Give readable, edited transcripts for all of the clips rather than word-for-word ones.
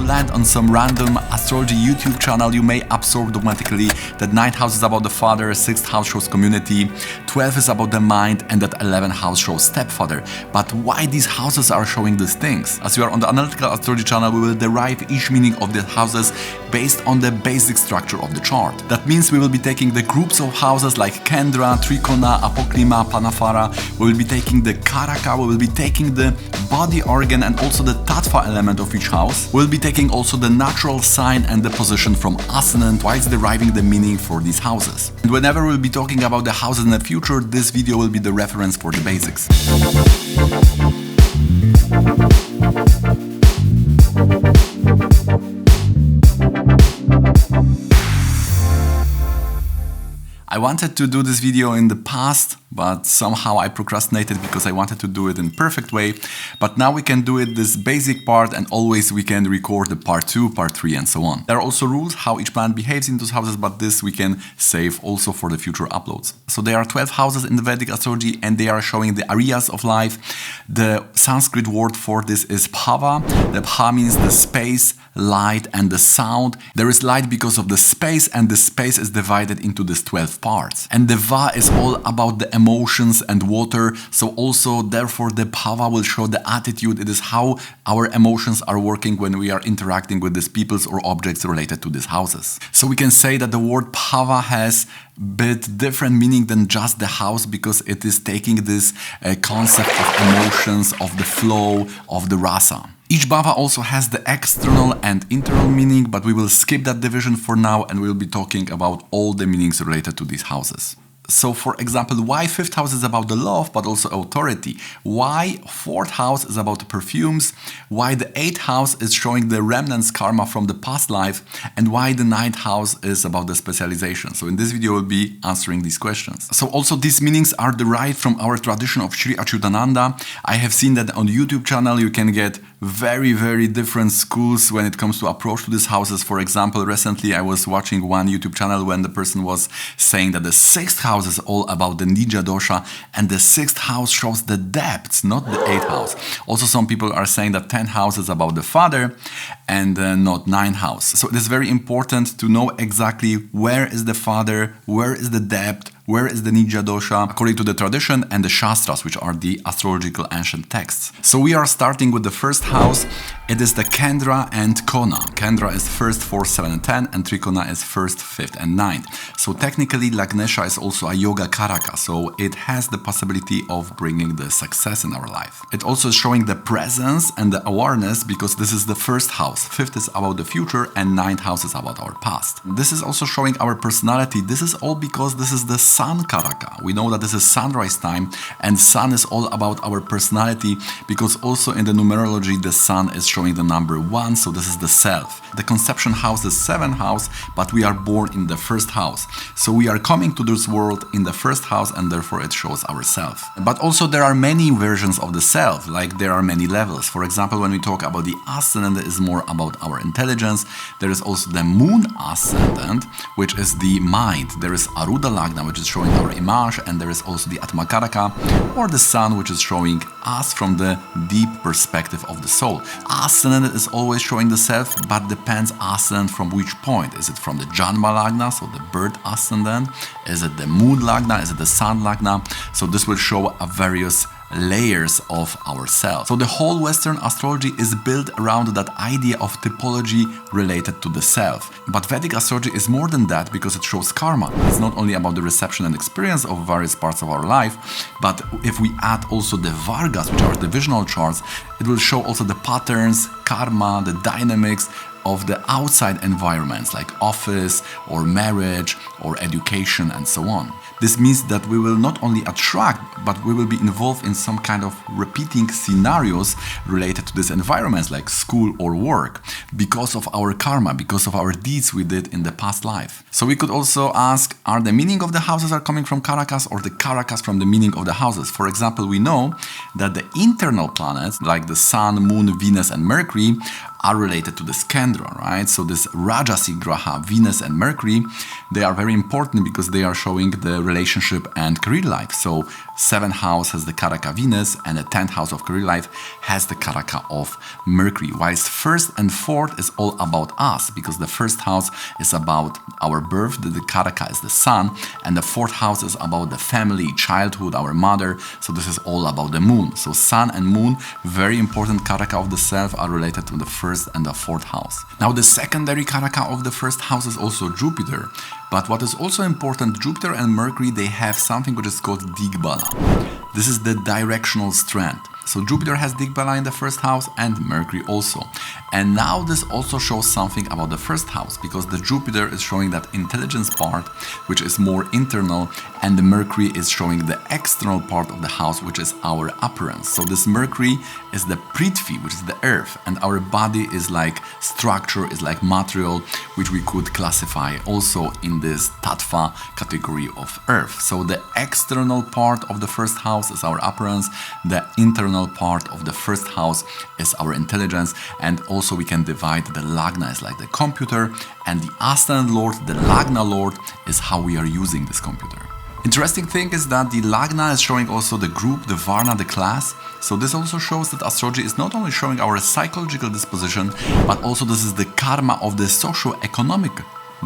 land on some random astrology YouTube channel, you may absorb dogmatically that 9th house is about the father, 6th house shows community, 12th is about the mind, and that 11th house shows stepfather. But why these houses are showing these things? As you are on the analytical astrology channel, we will derive each meaning of the houses based on the basic structure of the chart. That means we will be taking the groups of houses like Kendra, Trikona, Apoklima, Planafara. We will be taking the Karaka, we will be taking the body organ and also the Tattva element of each house. We'll be taking also the natural sign and the position from ascendant whilst deriving the meaning for these houses. And whenever we'll be talking about the houses in the future, this video will be the reference for the basics. I wanted to do this video in the past, but somehow I procrastinated because I wanted to do it in perfect way. But now we can do it this basic part, and always we can record the part 2, part 3 and so on. There are also rules how each planet behaves in those houses, but this we can save also for the future uploads. So there are 12 houses in the Vedic astrology and they are showing the areas of life. The Sanskrit word for this is Bhava. The Bhava means the space, light and the sound. There is light because of the space, and the space is divided into these 12 parts. And the Va is all about the emotions and water, so also therefore the Bhava will show the attitude. It is how our emotions are working when we are interacting with these peoples or objects related to these houses. So we can say that the word Bhava has a bit different meaning than just the house, because it is taking this concept of emotions, of the flow, of the rasa. Each bhava also has the external and internal meaning, but we will skip that division for now and we'll be talking about all the meanings related to these houses. So for example, why 5th house is about the love but also authority, why 4th house is about the perfumes, why the 8th house is showing the remnants karma from the past life, and why the 9th house is about the specialization. So in this video we'll be answering these questions. So also these meanings are derived from our tradition of Sri Achyutananda. I have seen that on the YouTube channel you can get very different schools when it comes to approach to these houses. For example, recently I was watching one YouTube channel when the person was saying that the 6th house is all about the nija-dosha and the 6th house shows the depths, not the 8th house. Also some people are saying that 10th house is about the father and not 9th house. So it is very important to know exactly where is the father, where is the depth, where is the nija-dosha according to the tradition and the shastras, which are the astrological ancient texts. So we are starting with the 1st house. It is the Kendra and Kona. Kendra is 1st, 4th, 7th and 10, and Trikona is 1st, 5th and 9th. So technically Lagnesha is also a yoga karaka, so it has the possibility of bringing the success in our life. It also is showing the presence and the awareness, because this is the 1st house. 5th is about the future and 9th house is about our past. This is also showing our personality. This is all because this is the Sun Karaka. We know that this is sunrise time, and sun is all about our personality, because also in the numerology the sun is showing the number 1, so this is the self. The conception house is 7th house, but we are born in the 1st house. So we are coming to this world in the 1st house, and therefore it shows ourself. But also there are many versions of the self, like there are many levels. For example, when we talk about the ascendant, it is more about our intelligence. There is also the moon ascendant, which is the mind. There is Aruda Lagna, which is showing our image, and there is also the Atma Karaka, or the sun, which is showing us from the deep perspective of the soul. Ascendant is always showing the self, but depends ascendant from which point. Is it from the Janma Lagna, so the birth ascendant? Is it the moon Lagna? Is it the sun Lagna? So this will show a various layers of ourselves. So the whole Western astrology is built around that idea of typology related to the self. But Vedic astrology is more than that, because it shows karma. It's not only about the reception and experience of various parts of our life, but if we add also the Vargas, which are divisional charts, it will show also the patterns, karma, the dynamics of the outside environments like office or marriage or education and so on. This means that we will not only attract, but we will be involved in some kind of repeating scenarios related to these environments like school or work, because of our karma, because of our deeds we did in the past life. So we could also ask, are the meaning of the houses are coming from karakas, or the karakas from the meaning of the houses? For example, we know that the internal planets like the Sun, Moon, Venus and Mercury are related to this Kendra, right? So this Rajasi Graha, Venus and Mercury, they are very important because they are showing the relationship and career life. So 7th house has the Karaka Venus, and the 10th house of career life has the Karaka of Mercury, whilst 1st and 4th Lord is all about us, because the first house is about our birth, the karaka is the sun, and the fourth house is about the family, childhood, our mother. So this is all about the moon. So sun and moon, very important karaka of the self, are related to the first and the fourth house. Now the secondary karaka of the first house is also Jupiter. But what is also important, Jupiter and Mercury, they have something which is called Digbala. This is the directional strength. So Jupiter has Digbala in the first house and Mercury also. And now this also shows something about the first house, because the Jupiter is showing that intelligence part, which is more internal, and the Mercury is showing the external part of the house, which is our appearance. So this Mercury is the Prithvi, which is the earth, and our body is like structure, is like material, which we could classify also in this Tattva category of earth. So the external part of the first house is our appearance, the internal part of the first house is our intelligence, and also we can divide the Lagna is like the computer, and the Ascendant Lord, the Lagna Lord, is how we are using this computer. Interesting thing is that the Lagna is showing also the group, the Varna, the class. So this also shows that astrology is not only showing our psychological disposition, but also this is the karma of the socio-economic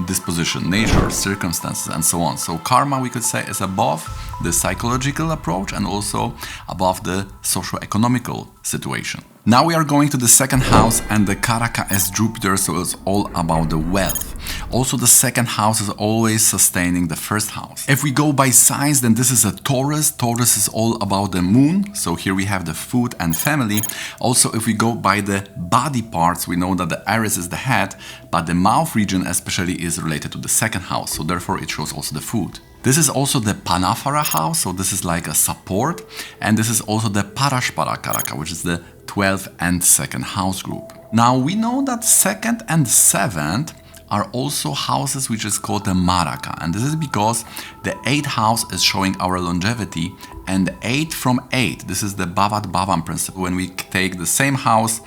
disposition, nature, circumstances, and so on. So karma, we could say, is above the psychological approach and also above the socio-economical situation. Now we are going to the second house, and the karaka is Jupiter, so it's all about the wealth. Also, the second house is always sustaining the first house. If we go by signs, then this is a Taurus. Taurus is all about the moon. So here we have the food and family. Also, if we go by the body parts, we know that the Aries is the head, but the mouth region especially is related to the second house. So therefore, it shows also the food. This is also the Panafara house, so this is like a support. And this is also the Parashpara Karaka, which is the 12th and second house group. Now, we know that second and seventh are also houses which is called the Maraka, and this is because the 8th house is showing our longevity, and 8 from 8, this is the Bhavat Bhavam principle, when we take the same house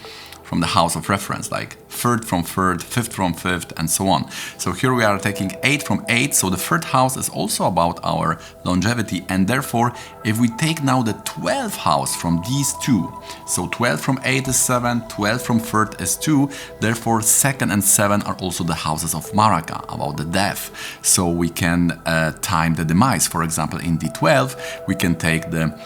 from the house of reference, like 3rd from 3rd, 5th from 5th, and so on. So here we are taking 8 from 8, so the 3rd house is also about our longevity, and therefore if we take now the 12th house from these two, so 12 from 8 is 7, 12 from 3rd is 2, therefore 2nd and 7 are also the houses of Maraka, about the death. So we can time the demise. For example, in D12 we can take the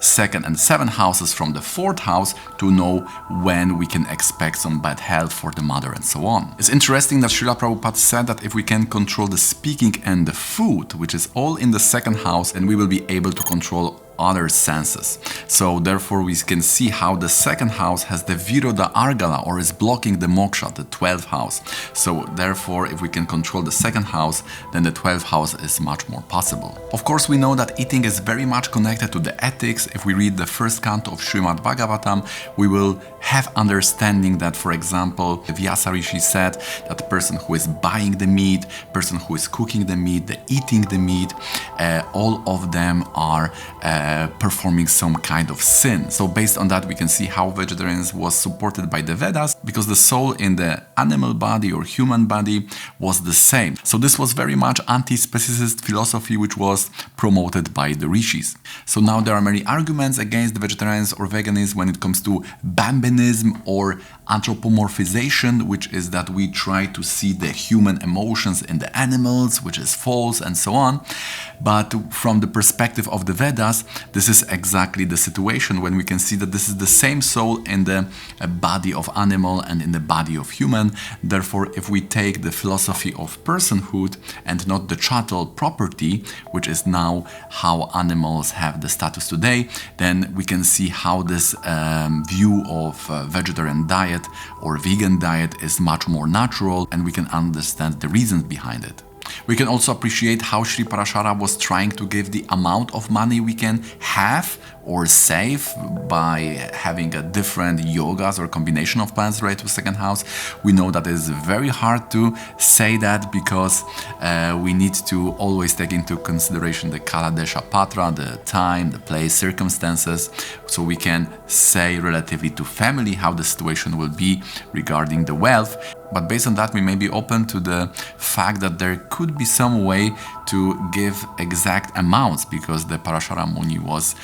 2nd and 7th houses from the 4th house to know when we can expect some bad health for the mother and so on. It's interesting that Srila Prabhupada said that if we can control the speaking and the food, which is all in the 2nd house, then we will be able to control other senses. So therefore we can see how the 2nd house has the Viroda Argala, or is blocking the moksha, the 12th house. So therefore if we can control the 2nd house, then the 12th house is much more possible. Of course, we know that eating is very much connected to the ethics. If we read the first canto of Srimad Bhagavatam, we will have understanding that, for example, Vyasa Rishi said that the person who is buying the meat, person who is cooking the meat, the eating the meat, all of them are performing some kind of sin. So based on that, we can see how vegetarianism was supported by the Vedas, because the soul in the animal body or human body was the same. So this was very much anti-speciesist philosophy, which was promoted by the rishis. So now there are many arguments against the vegetarianism or veganism when it comes to bambinism or anthropomorphization, which is that we try to see the human emotions in the animals, which is false, and so on. But from the perspective of the Vedas, this is exactly the situation, when we can see that this is the same soul in the body of animal and in the body of human. Therefore, if we take the philosophy of personhood and not the chattel property, which is now how animals have the status today, then we can see how this view of vegetarian diet or vegan diet is much more natural, and we can understand the reasons behind it. We can also appreciate how Sri Parashara was trying to give the amount of money we can have or save by having a different yogas or combination of plans related to second house. We know that it is very hard to say that, because we need to always take into consideration the Kala Desha Patra, the time, the place, circumstances, so we can say relatively to family how the situation will be regarding the wealth. But based on that, we may be open to the fact that there could be some way to give exact amounts, because the Parashara Muni was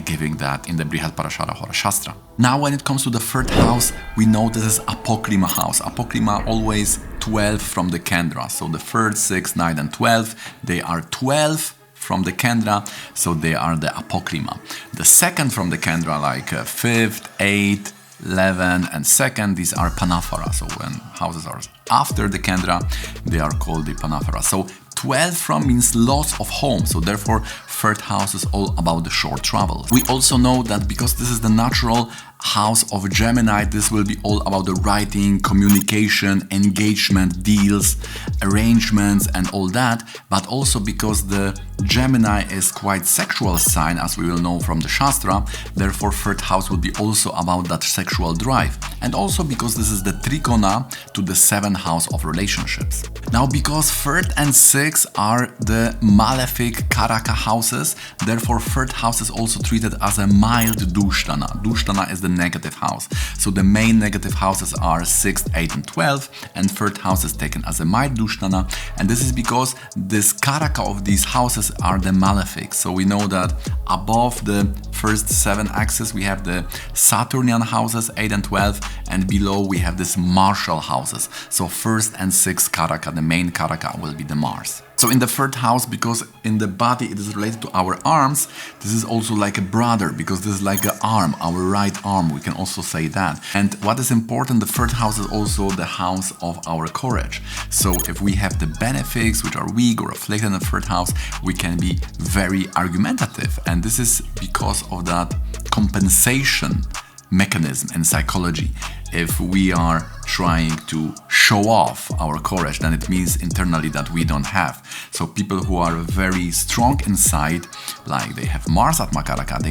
giving that in the Brihadarashara Hora Shastra. Now when it comes to the third house, we know this is Apokrima house. Apokrima always 12 from the Kendra. So the 3rd, 6th, 9th and 12th, they are 12 from the Kendra, so they are the Apokrima. The 2nd from the Kendra, like 5th, 8th, 11 and 2nd, these are Panaphara. So when houses are after the Kendra, they are called the Panaphara. So 12 from means loss of home, so therefore 3rd house is all about the short travels. We also know that because this is the natural house of Gemini, this will be all about the writing, communication, engagement, deals, arrangements and all that, but also because the Gemini is quite sexual sign, as we will know from the Shastra, therefore 3rd house will be also about that sexual drive. And also because this is the trikona to the 7th house of relationships. Now because 3rd and 6th are the malefic Karaka houses, therefore 3rd house is also treated as a mild Dushtana. Dushtana is the negative house. So the main negative houses are 6th, 8th and 12th, and 3rd house is taken as a mild Dushtana, and this is because this Karaka of these houses are the malefic. So we know that above the first 7 axes we have the Saturnian houses 8 and 12, and below we have this martial houses. So 1st and 6th Karaka, the main Karaka will be the Mars. So in the 3rd house, because in the body it is related to our arms, this is also like a brother, because this is like an arm, our right arm, we can also say that. And what is important, the 3rd house is also the house of our courage. So if we have the benefics which are weak or afflicted in the 3rd house, we can be very argumentative. And this is because of that compensation mechanism in psychology. If we are trying to show off our courage, then it means internally that we don't have. So people who are very strong inside, like they have Mars at Makaraka,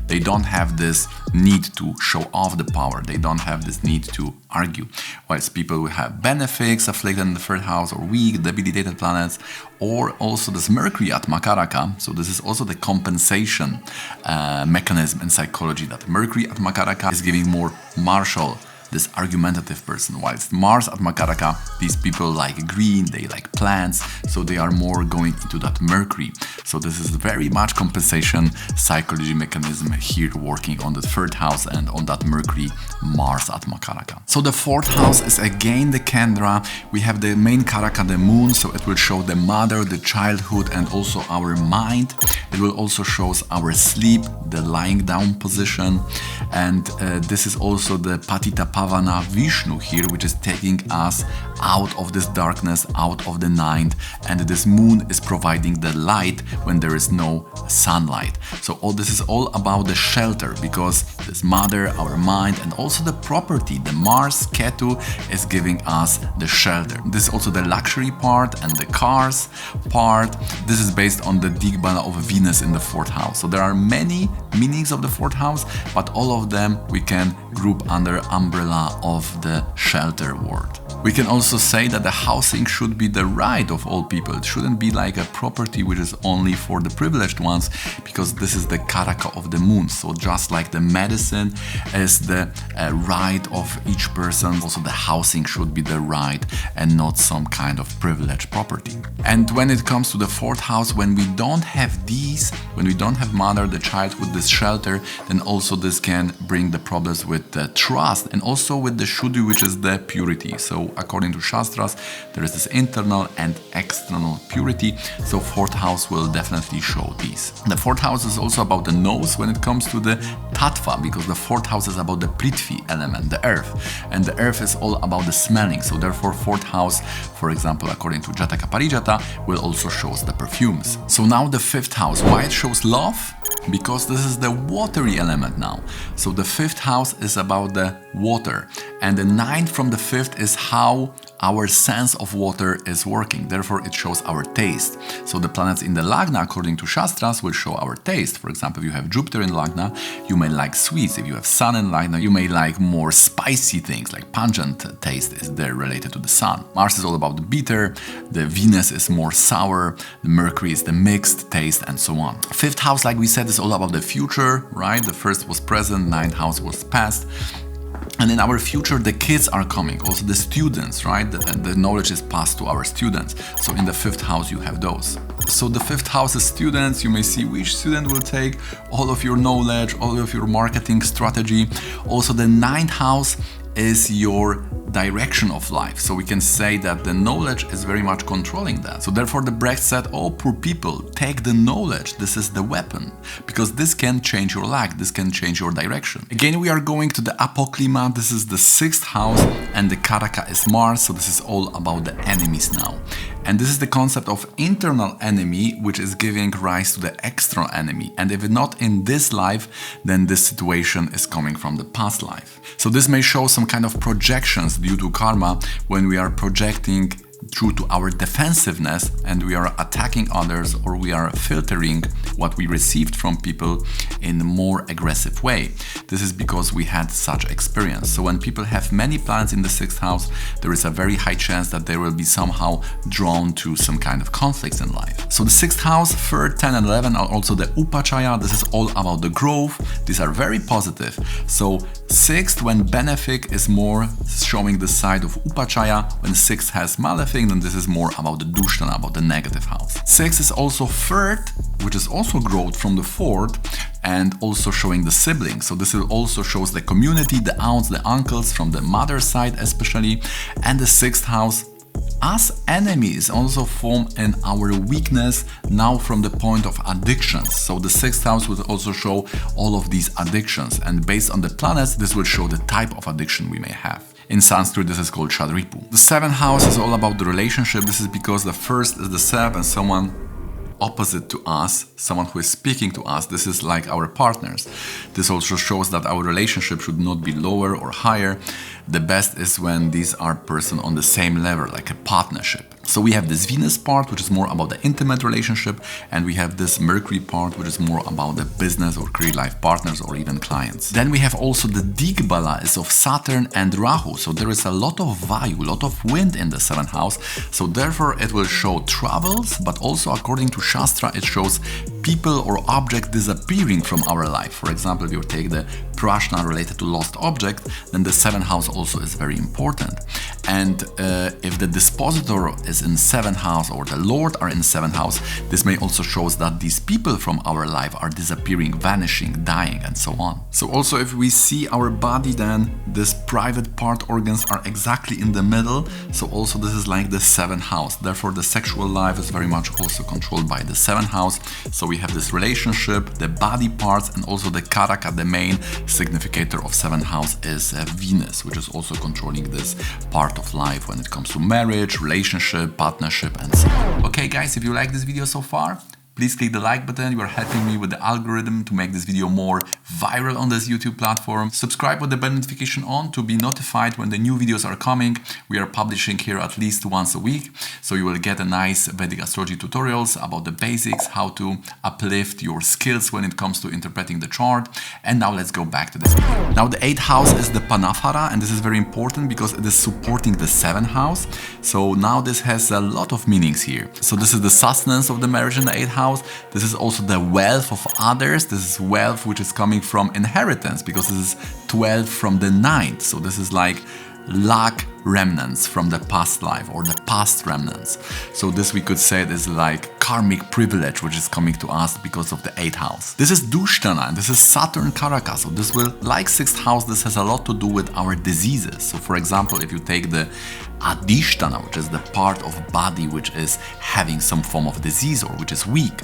they don't have this need to show off the power. They don't have this need to argue. Whilst people who have benefics afflicted in the 3rd house or weak, debilitated planets, or also this Mercury at Makaraka. So this is also the compensation mechanism in psychology, that Mercury at Makaraka is giving more martial, this argumentative person, whilst Mars at Makaraka, these people like green, they like plants, so they are more going into that Mercury. So this is very much compensation psychology mechanism here working on the 3rd house and on that Mercury, Mars at Makaraka. So the 4th house is again the Kendra. We have the main Karaka, the moon, so it will show the mother, the childhood and also our mind. It will also show our sleep, the lying down position, and this is also the Patita Pavana Vishnu here, which is taking us out of this darkness, out of the night, and this moon is providing the light when there is no sunlight. So all this is all about the shelter, because this mother, our mind, and also the property, the Mars Ketu is giving us the shelter. This is also the luxury part and the cars part. This is based on the Digbala of Venus in the 4th house. So there are many meanings of the 4th house, but all of them we can group under umbrella of the shelter word. We can also say that the housing should be the right of all people. It shouldn't be like a property which is only for the privileged ones, because this is the Karaka of the moon. So just like the medicine is the right of each person, also the housing should be the right and not some kind of privileged property. And when it comes to the 4th house, when we don't have these, when we don't have mother, the child with this shelter, then also this can bring the problems with the trust and also with the Shuddhi, which is the purity. So according to Shastras, there is this internal and external purity. So 4th house will definitely show these. The 4th house is also about the nose when it comes to the Tattva, because the 4th house is about the Prithvi element, the earth. And the earth is all about the smelling. So therefore 4th house, for example, according to Jataka Parijata, will also shows the perfumes. So now the 5th house, why it shows love? Because this is the watery element now. So the 5th house is about the water, and the 9th from the 5th is how our sense of water is working. Therefore, it shows our taste. So the planets in the Lagna, according to Shastras, will show our taste. For example, if you have Jupiter in Lagna, you may like sweets. If you have Sun in Lagna, you may like more spicy things, like pungent taste is there related to the Sun. Mars is all about the bitter, the Venus is more sour, the Mercury is the mixed taste, and so on. 5th house, like we said, is all about the future, right? The 1st was present, 9th house was past. And in our future, the kids are coming, also the students, right? The knowledge is passed to our students. So in the 5th house, you have those. So the 5th house is students. You may see which student will take all of your knowledge, all of your marketing strategy. Also the 9th house is your direction of life. So we can say that the knowledge is very much controlling that. So therefore the Brecht said, oh, poor people, take the knowledge. This is the weapon, because this can change your life. This can change your direction. Again, we are going to the apoklima. This is the 6th house, and the karaka is Mars. So this is all about the enemies now. And this is the concept of internal enemy, which is giving rise to the external enemy. And if not in this life, then this situation is coming from the past life. So this may show some kind of projections due to karma when we are projecting due to our defensiveness and we are attacking others, or we are filtering what we received from people in a more aggressive way. This is because we had such experience. So when people have many planets in the 6th house, there is a very high chance that they will be somehow drawn to some kind of conflicts in life. So the 6th house, 3rd, 10 and 11 are also the upachaya. This is all about the growth. These are very positive. So 6th, when benefic, is more showing the side of upachaya. When 6th has malefic, then this is more about the dushtana, about the negative house. 6 is also 3rd, which is also growth from the 4th, and also showing the siblings. So this also shows the community, the aunts, the uncles from the mother side especially. And the 6th house as enemies also form in our weakness now from the point of addictions. So the 6th house will also show all of these addictions, and based on the planets, this will show the type of addiction we may have. In Sanskrit, this is called Shadripu. The 7th house is all about the relationship. This is because the 1st is the self, and someone opposite to us, someone who is speaking to us, this is like our partners. This also shows that our relationship should not be lower or higher. The best is when these are persons on the same level, like a partnership. So we have this Venus part, which is more about the intimate relationship, and we have this Mercury part, which is more about the business or career life partners or even clients. Then we have also the Digbala is of Saturn and Rahu. So there is a lot of Vayu, a lot of wind in the 7th house. So therefore it will show travels, but also according to Shastra, it shows people or objects disappearing from our life. For example, if you take the prashna related to lost object, then the 7th house also is very important. And if the dispositor is in 7th house or the Lord are in 7th house, this may also show that these people from our life are disappearing, vanishing, dying, and so on. So also if we see our body, then this private part organs are exactly in the middle. So also this is like the 7th house. Therefore the sexual life is very much also controlled by the 7th house. So we have this relationship, the body parts, and also the karaka, the main significator of 7th house is Venus, which is also controlling this part of life when it comes to marriage, relationship, partnership, and so on. Okay guys, if you like this video so far, please click the like button. You are helping me with the algorithm to make this video more viral on this YouTube platform. Subscribe with the bell notification on to be notified when the new videos are coming. We are publishing here at least once a week, so you will get a nice Vedic astrology tutorials about the basics, how to uplift your skills when it comes to interpreting the chart. And now let's go back to this video. Now the 8th house is the Panafara, and this is very important because it is supporting the 7th house. So now this has a lot of meanings here. So this is the sustenance of the marriage in the 8th house. This is also the wealth of others. This is wealth which is coming from inheritance, because this is 12 from the 9th. So this is like luck remnants from the past life, or the past remnants. So this we could say it is like karmic privilege which is coming to us because of the 8th house. This is Dushtana, and this is Saturn Karaka. So this will, like 6th house, this has a lot to do with our diseases. So for example, if you take the Adhishtana, which is the part of body which is having some form of disease or which is weak,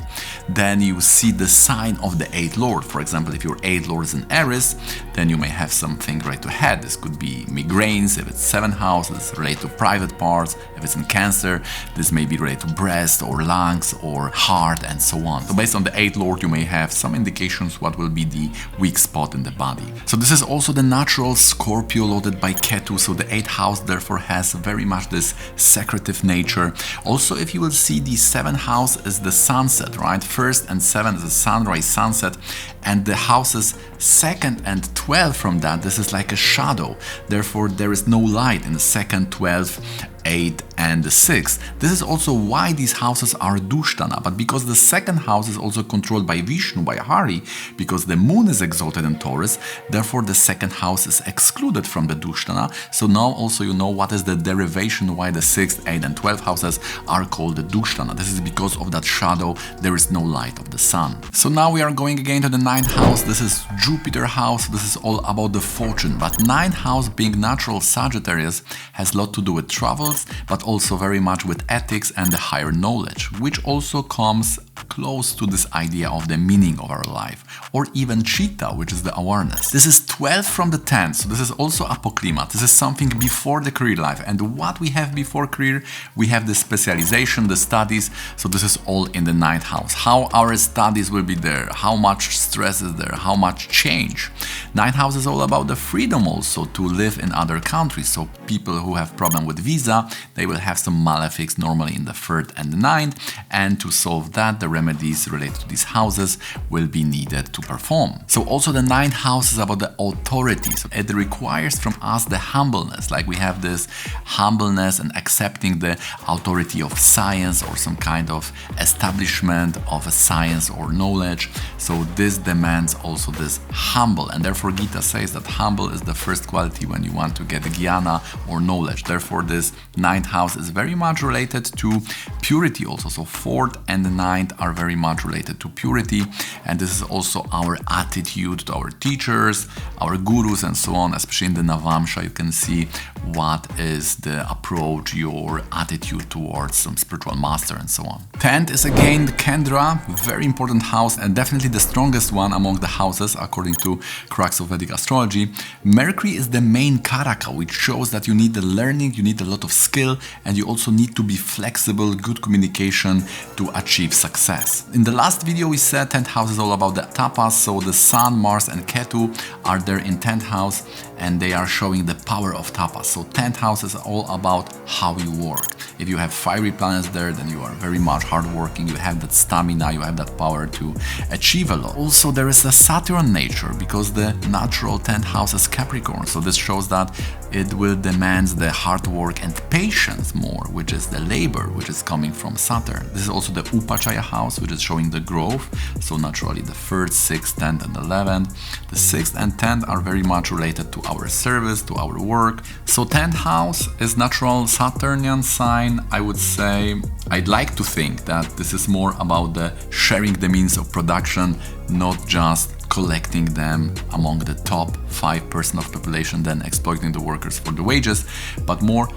then you see the sign of the 8th lord. For example, if your 8th lord is in Aries, then you may have something right to head. This could be migraines. If it's 7th house, it's related to private parts. If it's in Cancer, this may be related to breast or lungs or heart, and so on. So based on the 8th lord, you may have some indications what will be the weak spot in the body. So this is also the natural Scorpio loaded by Ketu. So the 8th house therefore has very much this secretive nature. Also, if you will see, the 7th house is the sunset, right? 1st and 7th is a sunrise, sunset, and the houses 2nd and 12th from that, this is like a shadow. Therefore, there is no light in the 2nd, 12th, 8th, and the 6th. This is also why these houses are Dushtana, but because the 2nd house is also controlled by Vishnu, by Hari, because the moon is exalted in Taurus, therefore the 2nd house is excluded from the Dushtana. So now also you know what is the derivation why the 6th, 8th and 12th houses are called the Dushtana. This is because of that shadow, there is no light of the sun. So now we are going again to the 9th house. This is Jupiter house. This is all about the fortune, but 9th house being natural Sagittarius has a lot to do with travels, but also very much with ethics and the higher knowledge, which also comes close to this idea of the meaning of our life, or even Chitta, which is the awareness. This is 12 from the 10th, so this is also apoklimat. This is something before the career life, and what we have before career, we have the specialization, the studies, so this is all in the 9th house. How our studies will be there, how much stress is there, how much change. 9th house is all about the freedom also to live in other countries, so people who have problem with visa, they will have some malefics normally in the 3rd and the 9th, and to solve that, the remedies related to these houses will be needed to perform. So also the 9th house is about the authority. So it requires from us the humbleness, like we have this humbleness and accepting the authority of science or some kind of establishment of a science or knowledge. So this demands also this humble, and therefore Gita says that humble is the first quality when you want to get jnana or knowledge. Therefore this 9th house is very much related to purity also. So 4th and the 9th are very much related to purity, and this is also our attitude to our teachers, our gurus and so on. Especially in the Navamsha you can see what is the approach, your attitude towards some spiritual master and so on. 10th is again the Kendra, very important house and definitely the strongest one among the houses according to crux of Vedic astrology. Mercury is the main karaka, which shows that you need the learning, you need a lot of skill, and you also need to be flexible, good communication to achieve success. In the last video we said 10th house is all about the tapas, so the Sun, Mars and Ketu are there in 10th house and they are showing the power of tapas. So 10th house is all about how you work. If you have fiery planets there, then you are very much hardworking, you have that stamina, you have that power to achieve a lot. Also there is a Saturn nature because the natural 10th house is Capricorn, so this shows that it will demand the hard work and patience more, which is the labor, which is coming from Saturn. This is also the Upachaya house, which is showing the growth, so naturally the 3rd, 6th, 10th and 11th. The 6th and 10th are very much related to our service, to our work. So 10th house is natural Saturnian sign. I would say, I'd like to think that this is more about the sharing the means of production, not just collecting them among the top 5% of population, then exploiting the workers for the wages, but more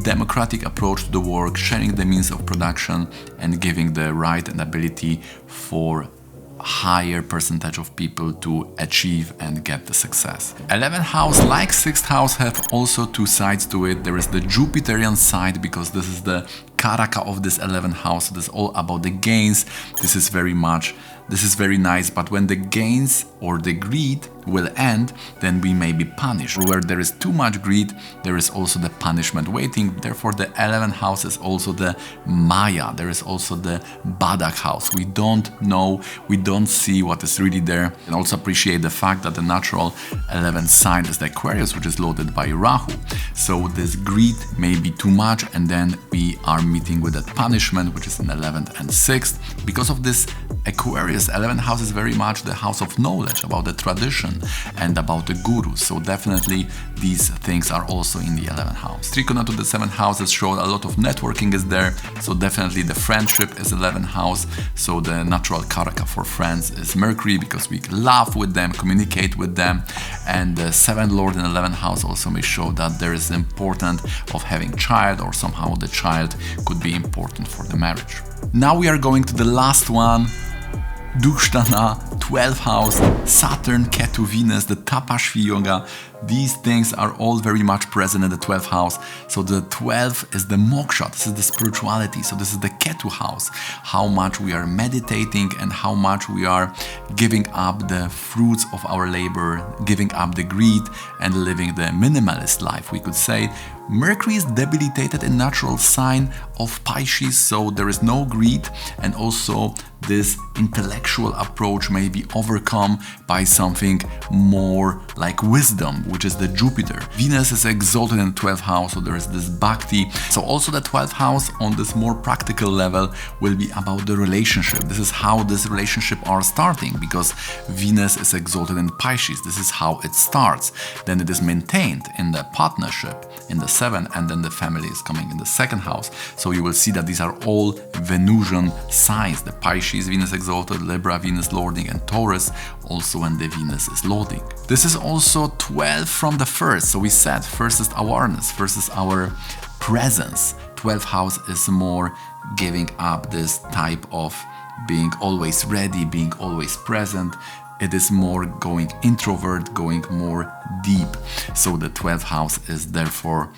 democratic approach to the work, sharing the means of production and giving the right and ability for higher percentage of people to achieve and get the success. 11th house, like 6th house, have also two sides to it. There is the Jupiterian side because this is the karaka of this 11th house. This is all about the gains. This is very nice, but when the gains or the greed will end, then we may be punished. Where there is too much greed, there is also the punishment waiting. Therefore, the 11th house is also the Maya. There is also the Badak house. We don't know, we don't see what is really there. And also appreciate the fact that the natural 11th sign is the Aquarius, which is loaded by Rahu. So this greed may be too much, and then we are meeting with that punishment, which is in 11th and 6th. Because of this Aquarius, 11th house is very much the house of knowledge, about the tradition and about the guru. So definitely these things are also in the 11th house. Trikona to the 7th house is showed a lot of networking is there. So definitely the friendship is 11th house. So the natural karaka for friends is Mercury because we laugh with them, communicate with them. And the 7th lord in 11th house also may show that there is important of having child, or somehow the child could be important for the marriage. Now we are going to the last one. Dushtana, 12th house, Saturn, Ketu, Venus, the Tapashvi Yoga. These things are all very much present in the 12th house. So the 12th is the moksha, this is the spirituality. So this is the Ketu house, how much we are meditating and how much we are giving up the fruits of our labor, giving up the greed and living the minimalist life, we could say. Mercury is debilitated in natural sign of Pisces, so there is no greed, and also this intellectual approach may be overcome by something more like wisdom, which is the Jupiter. Venus is exalted in the 12th house, so there is this bhakti. So also the 12th house on this more practical level will be about the relationship. This is how this relationship are starting, because Venus is exalted in Pisces. This is how it starts. Then it is maintained in the partnership in the 7th, and then the family is coming in the 2nd house. So you will see that these are all Venusian signs. The Pisces, Venus exalted, Libra, Venus lording, and Taurus also when the Venus is lording. This is also 12 from the 1st. So we said first is awareness, first is our presence. 12th house is more giving up this type of being always ready, being always present. It is more going introvert, going more deep. So the 12th house is therefore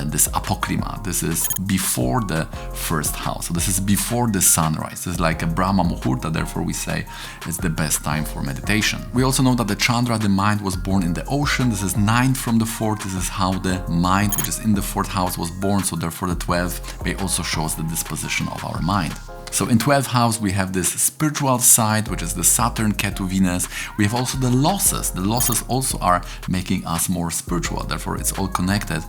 this apokryma. This is before the 1st house. So this is before the sunrise. This is like a Brahma Muhurta. Therefore we say it's the best time for meditation. We also know that the Chandra, the mind, was born in the ocean. This is 9 from the 4th. This is how the mind, which is in the 4th house, was born. So therefore the 12th may also shows the disposition of our mind. So in 12th house we have this spiritual side, which is the Saturn, Ketu, Venus. We have also the losses. The losses also are making us more spiritual, therefore it's all connected.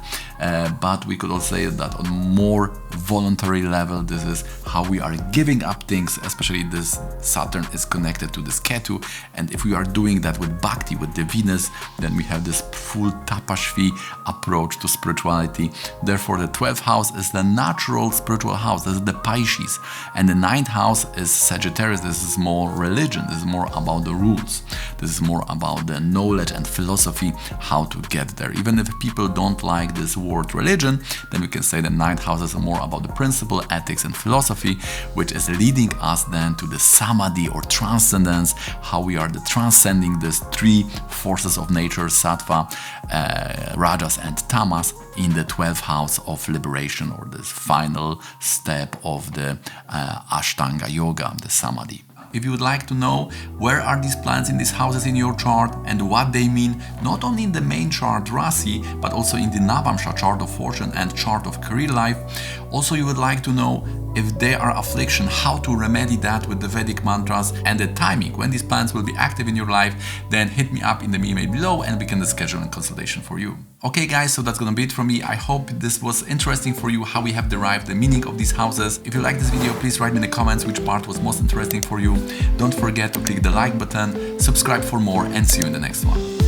But we could also say that on more voluntary level, this is how we are giving up things, especially this Saturn is connected to this Ketu. And if we are doing that with Bhakti, with the Venus, then we have this full tapashvi approach to spirituality. Therefore the 12th house is the natural spiritual house. This is the Pisces. And the 9th house is Sagittarius. This is more religion. This is more about the rules. This is more about the knowledge and philosophy, how to get there. Even if people don't like this word religion, then we can say the 9th house is more about the principle, ethics, and philosophy, which is leading us then to the samadhi or transcendence, how we are transcending these 3 forces of nature, sattva, rajas, and tamas, in the 12th house of liberation, or this final step of the Ashtanga Yoga, the Samadhi. If you would like to know where are these planets in these houses in your chart and what they mean, not only in the main chart Rasi, but also in the Navamsha chart of fortune and chart of career life. Also you would like to know if they are affliction, how to remedy that with the Vedic mantras and the timing when these planets will be active in your life, then hit me up in the email below and we can schedule a consultation for you. Okay guys, so that's gonna be it from me. I hope this was interesting for you, how we have derived the meaning of these houses. If you like this video, please write me in the comments which part was most interesting for you. Don't forget to click the like button, subscribe for more, and see you in the next one.